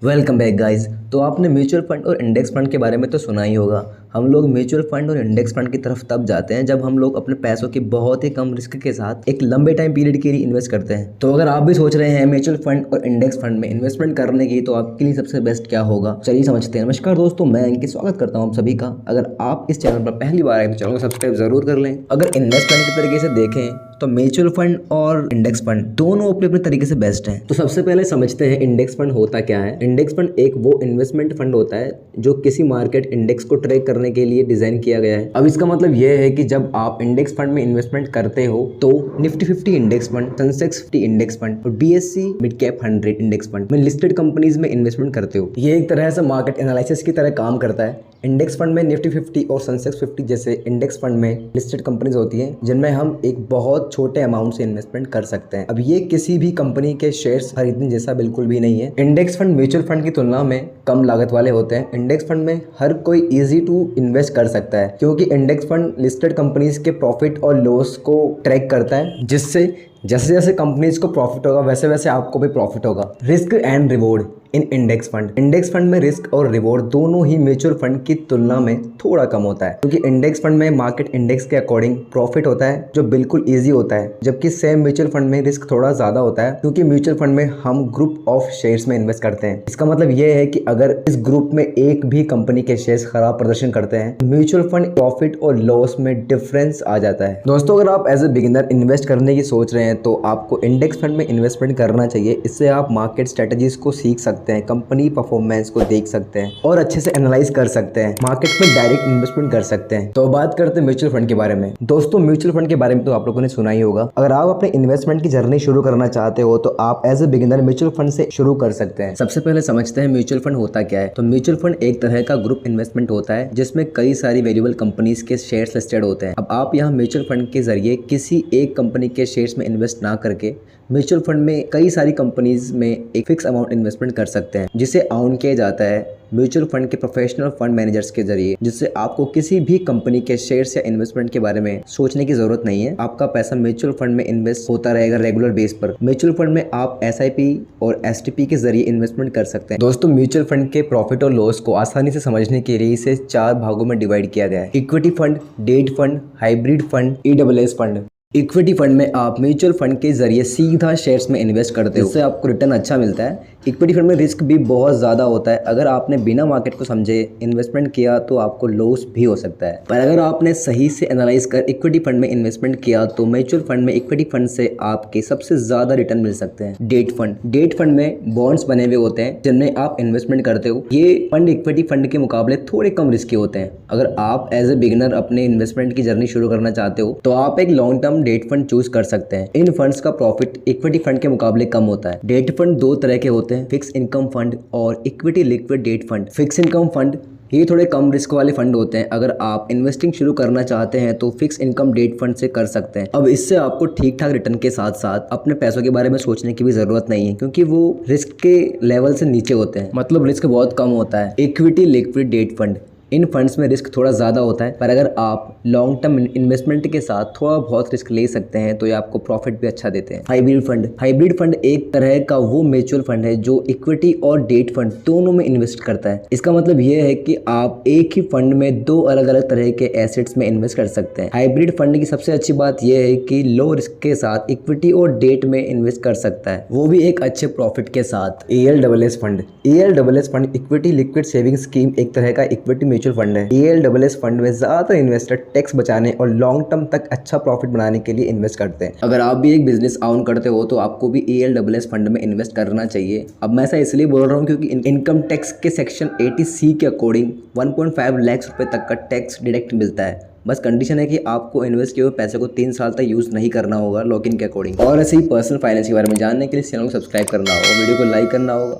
Welcome back guys. तो आपने mutual fund और इंडेक्स फंड के बारे में तो सुना ही होगा। हम लोग म्यूचुअल फंड और इंडेक्स फंड की तरफ तब जाते हैं जब हम लोग अपने पैसों की बहुत ही कम रिस्क के साथ एक लंबे टाइम पीरियड के लिए इन्वेस्ट करते हैं। तो अगर आप भी सोच रहे हैं म्यूचुअल फंड और इंडेक्स फंड में इन्वेस्टमेंट करने की, तो आपके लिए सबसे बेस्ट क्या होगा, चलिए समझते हैं। नमस्कार दोस्तों, मैं इनकी स्वागत करता हूँ आप सभी का। अगर आप इस चैनल पर पहली बार आए तो चैनल को सब्सक्राइब जरूर कर लें। अगर इन्वेस्टमेंट के तरीके से देखें तो म्यूचुअल फंड और इंडेक्स फंड दोनों अपने अपने तरीके से बेस्ट हैं। तो सबसे पहले समझते हैं इंडेक्स फंड होता क्या है। इंडेक्स फंड एक वो इन्वेस्टमेंट फंड होता है जो किसी मार्केट इंडेक्स को ट्रैक करने के लिए डिजाइन किया गया है। अब इसका मतलब यह है कि जब आप इंडेक्स फंड में इन्वेस्टमेंट करते हो तो Nifty 50 index fund, Sensex 50 index fund और BSC mid cap 100 index fund में लिस्टेड कंपनीज में इन्वेस्टमेंट करते हो। ये एक तरह से मार्केट एनालिसिस की तरह काम करता है। इंडेक्स फंड में निफ्टी 50 और सेंसेक्स 50 जैसे इंडेक्स फंड में लिस्टेड कंपनीज होती हैं जिनमें हम एक बहुत छोटे अमाउंट से इन्वेस्टमेंट कर सकते हैं। अब ये किसी भी कंपनी के शेयर्स खरीदने जैसा बिल्कुल भी नहीं है। इंडेक्स फंड म्यूचुअल फंड की तुलना में कम लागत वाले होते हैं। इंडेक्स फंड में हर कोई इजी टू इन्वेस्ट कर सकता है क्योंकि इंडेक्स फंड लिस्टेड कंपनीज के प्रॉफिट और लॉस को ट्रैक करता है, जिससे जैसे जैसे कंपनीज को प्रॉफिट होगा वैसे वैसे आपको भी प्रॉफिट होगा। Risk and reward in index fund. Index fund में रिस्क और रिवॉर्ड दोनों ही म्यूचुअल फंड की तुलना में थोड़ा कम होता है क्योंकि इंडेक्स फंड में मार्केट इंडेक्स के अकॉर्डिंग प्रॉफिट होता है जो बिल्कुल इजी होता है, जबकि सेम म्यूचुअल फंड में रिस्क थोड़ा ज्यादा होता है क्योंकि म्यूचुअल फंड में हम ग्रुप ऑफ शेयर्स में इन्वेस्ट करते हैं। इसका मतलब यह है कि अगर इस ग्रुप में एक भी कंपनी के शेयर्स खराब प्रदर्शन करते हैं तो म्यूचुअल फंड प्रॉफिट और लॉस में डिफरेंस आ जाता है। दोस्तों, अगर आप एज ए बिगिनर इन्वेस्ट करने की सोच रहे हैं तो आपको इंडेक्स फंड में इन्वेस्टमेंट करना चाहिए। इससे आप मार्केट स्ट्रेटजीज को सीख सकते हैं, कंपनी परफॉर्मेंस को देख सकते हैं और अच्छे से एनालाइज कर सकते हैं, मार्केट में डायरेक्ट इन्वेस्टमेंट कर सकते हैं। तो बात करते हैं म्यूचुअल फंड के बारे में। दोस्तों, म्यूचुअल फंड के बारे में तो आप लोगों ने सुना ही होगा। अगर आप अपने इन्वेस्टमेंट की जर्नी शुरू करना चाहते हो तो आप as a beginner mutual fund से शुरू कर सकते हैं। सबसे पहले समझते हैं म्यूचुअल फंड होता क्या है। तो म्यूचुअल फंड एक तरह का ग्रुप इन्वेस्टमेंट होता है जिसमें कई सारी वेरिएबल कंपनीज के शेयर्स लिस्टेड होते हैं। अब आप यहाँ म्यूचुअल फंड के जरिए किसी एक कंपनी के शेयर्स में इन्वेस्ट ना करके म्यूचुअल फंड में कई सारी कंपनीज में एक फिक्स अमाउंट इन्वेस्टमेंट कर सकते हैं, जिसे ऑन किया जाता है म्यूचुअल फंड के प्रोफेशनल फंड मैनेजर्स के जरिए, जिससे आपको किसी भी कंपनी के शेयर्स या इन्वेस्टमेंट के बारे में सोचने की जरूरत नहीं है। आपका पैसा म्यूचुअल फंड में इन्वेस्ट होता रहेगा रेगुलर बेस पर। म्यूचुअल फंड में आप SIP और STP के जरिए इन्वेस्टमेंट कर सकते हैं। दोस्तों, म्यूचुअल फंड के प्रॉफिट और लॉस को आसानी से समझने के लिए इसे 4 भागों में डिवाइड किया गया है। Equity fund, debt fund, hybrid fund, ESS fund. Equity fund में आप म्यूचुअल फंड के जरिए सीधा शेयर्स में इन्वेस्ट करते हो, जिससे आपको रिटर्न अच्छा मिलता है। इक्विटी फंड में रिस्क भी बहुत ज़्यादा होता है। अगर आपने बिना मार्केट को समझे इन्वेस्टमेंट किया तो आपको लॉस भी हो सकता है, पर अगर आपने सही से एनालाइज कर इक्विटी फंड में इन्वेस्टमेंट किया तो म्यूचुअल फंड में इक्विटी फंड से आपके सबसे ज़्यादा रिटर्न मिल सकते हैं। डेट फंड में बॉन्ड्स बने हुए होते हैं जिनमें आप इन्वेस्टमेंट करते हो। ये फंड इक्विटी फंड के मुकाबले थोड़े कम रिस्की होते हैं। अगर आप एज ए बिगिनर अपने इन्वेस्टमेंट की जर्नी शुरू करना चाहते हो तो आप एक long term debt fund choose कर सकते हैं। इन फंड्स का प्रॉफिट इक्विटी फंड के मुकाबले कम होता है। डेट फंड 2 तरह के होते हैं, फिक्स इनकम फंड और equity liquid debt fund. Fix income fund ये थोड़े कम रिस्क वाले फंड होते हैं। अगर आप इन्वेस्टिंग शुरू करना चाहते हैं तो फिक्स इनकम डेट फंड से कर सकते हैं। अब इससे आपको ठीक ठाक रिटर्न के साथ साथ अपने पैसों के बारे में सोचने की भी जरूरत नहीं है क्योंकि वो रिस्क के लेवल से नीचे होते हैं, मतलब रिस्क बहुत कम होता है। इक्विटी लिक्विड डेट फंड, इन फंड्स में रिस्क थोड़ा ज़्यादा होता है, पर अगर आप लॉन्ग टर्म इन्वेस्टमेंट के साथ थोड़ा बहुत रिस्क ले सकते हैं तो ये आपको प्रॉफिट भी अच्छा देते हैं। हाइब्रिड फंड एक तरह का वो म्यूचुअल फंड है जो इक्विटी और डेट फंड दोनों में इन्वेस्ट करता है। इसका मतलब ये है कि आप एक ही फंड में 2 अलग अलग तरह के एसेट्स में इन्वेस्ट कर सकते हैं। हाइब्रिड फंड की सबसे अच्छी बात यह है कि लो रिस्क के साथ इक्विटी और डेट में इन्वेस्ट कर सकता है, वो भी एक अच्छे प्रॉफिट के साथ। ELSS fund equity liquid saving scheme एक तरह का इक्विटी म्यूचुअल फंड है। ELSS फंड में ज्यादातर इन्वेस्टर टैक्स बचाने और लॉन्ग टर्म तक अच्छा प्रॉफिट बनाने के लिए इन्वेस्ट करते हैं। अगर आप भी एक बिजनेस ऑन करते हो तो आपको भी ELSS फंड में इन्वेस्ट करना चाहिए। अब मैं ऐसा इसलिए बोल रहा हूँ क्योंकि इनकम टैक्स के सेक्शन 80C के अकॉर्डिंग 1.5 लाख रुपए तक का टैक्स डायरेक्ट मिलता है। बस कंडीशन है कि आपको इन्वेस्ट किए हुए पैसे को 3 साल तक यूज नहीं करना होगा लॉक इन के अकॉर्डिंग। और ऐसे ही पर्सनल फाइनेंस के बारे में जानने के लिए चैनल को सब्सक्राइब करना होगा, वीडियो को लाइक करना होगा।